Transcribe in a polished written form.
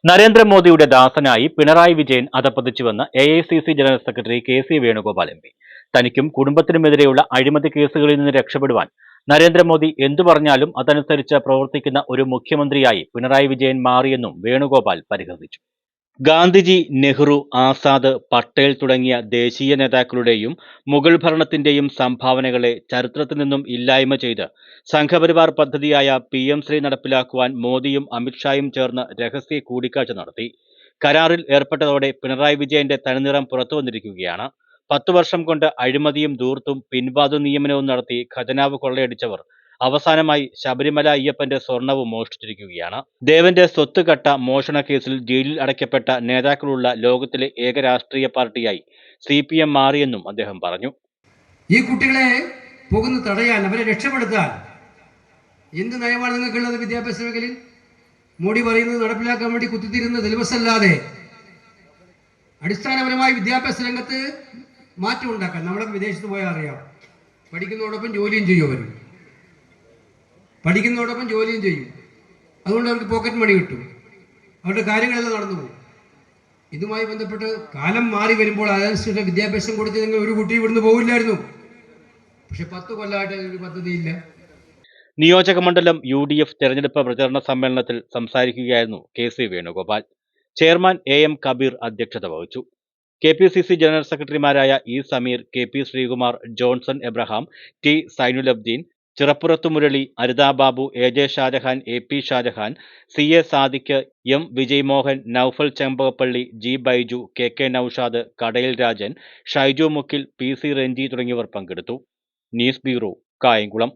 നരേന്ദ്രമോദിയുടെ ദാസനായി പിണറായി വിജയൻ അധപ്പതിച്ചുവെന്ന് AICC general secretary KC Venugopal MP. തനിക്കും കുടുംബത്തിനുമെതിരെയുള്ള അഴിമതി കേസുകളിൽ നിന്ന് രക്ഷപ്പെടുവാൻ നരേന്ദ്രമോദി എന്തു പറഞ്ഞാലും അതനുസരിച്ച് പ്രവർത്തിക്കുന്ന ഒരു മുഖ്യമന്ത്രിയായി പിണറായി വിജയൻ മാറിയെന്നും വേണുഗോപാൽ പരിഹസിച്ചു. ഗാന്ധിജി, നെഹ്റു, ആസാദ്, പട്ടേൽ തുടങ്ങിയ ദേശീയ നേതാക്കളുടെയും മുഗൾ ഭരണത്തിന്റെയും സംഭാവനകളെ ചരിത്രത്തിൽ നിന്നും ഇല്ലായ്മ ചെയ്ത് സംഘപരിവാർ പദ്ധതിയായ PM ശ്രീ നടപ്പിലാക്കുവാൻ മോദിയും അമിത്ഷായും ചേർന്ന് രഹസ്യ കൂടിക്കാഴ്ച നടത്തി. കരാറിൽ ഏർപ്പെട്ടതോടെ പിണറായി വിജയന്റെ തനിനിറം പുറത്തുവന്നിരിക്കുകയാണ്. 10 വർഷം കൊണ്ട് അഴിമതിയും ധൂർത്തും പിൻവാതു നിയമനവും നടത്തി ഖജനാവ് കൊള്ളയടിച്ചവർ അവസാനമായി ശബരിമല അയ്യപ്പന്റെ സ്വർണവും മോഷ്ടിച്ചിരിക്കുകയാണ്. ദേവന്റെ സ്വത്ത് കട്ട മോഷണ കേസിൽ ജയിലിൽ അടയ്ക്കപ്പെട്ട നേതാക്കളുള്ള ലോകത്തിലെ ഏക രാഷ്ട്രീയ പാർട്ടിയായി CPM മാറിയെന്നും അദ്ദേഹം പറഞ്ഞു. ഈ കുട്ടികളെ പോകുന്നു തടയാൻ, അവരെ രക്ഷപ്പെടുത്താൻ എന്ത് നയമാണ് നിങ്ങൾക്കുള്ളത്? വിദ്യാഭ്യാസ മേഖലയിൽ മോഡി പറയുന്നത് നടപ്പിലാക്കാൻ വേണ്ടി കുത്തിത്തിരുന്ന സിലബസ് അല്ലാതെ അടിസ്ഥാനപരമായി വിദ്യാഭ്യാസ രംഗത്ത് മാറ്റം ഉണ്ടാക്കാൻ. നമ്മളെ വിദേശത്ത് പോയാൽ അറിയാം, പഠിക്കുന്നതോടൊപ്പം ജോലിയും ചെയ്യും. അവർ പഠിക്കുന്നതോടൊപ്പം ജോലിയും ചെയ്യും. അതുകൊണ്ട് അവർക്ക് പോക്കറ്റ് മണി കിട്ടും, അവരുടെ കാര്യങ്ങളെല്ലാം നടന്നു പോകും. ഇതുമായി ബന്ധപ്പെട്ട് കാലം മാറി വരുമ്പോൾ അതനുസരിച്ച് വിദ്യാഭ്യാസം കൊടുത്ത് നിങ്ങൾ ഒരു കുട്ടി ഇവിടുന്ന് പോകില്ലായിരുന്നു. പക്ഷെ 10 കൊല്ലമായിട്ട് ഒരു പദ്ധതിയില്ല. നിയോജകമണ്ഡലം UDF തെരഞ്ഞെടുപ്പ് പ്രചരണ സമ്മേളനത്തിൽ സംസാരിക്കുകയായിരുന്നു KC Venugopal. Chairman AM Kabeer അധ്യക്ഷത വഹിച്ചു. KPCC ജനറൽ സെക്രട്ടറിമാരായ E Sameer, KP Sreekumar, Johnson Abraham, T Sainulabdeen, Chirappurathu Murali, Aritha Babu, AJ Shajahan, AP Shajahan, CA Sadiq, M Vijaymohan, Noufal Chembakappally, G Baiju, KK Noushad, Kadayil Rajan, Shaiju Mukkil, PC Ranji തുടങ്ങിയവർ പങ്കെടുത്തു. News bureau, Kayamkulam.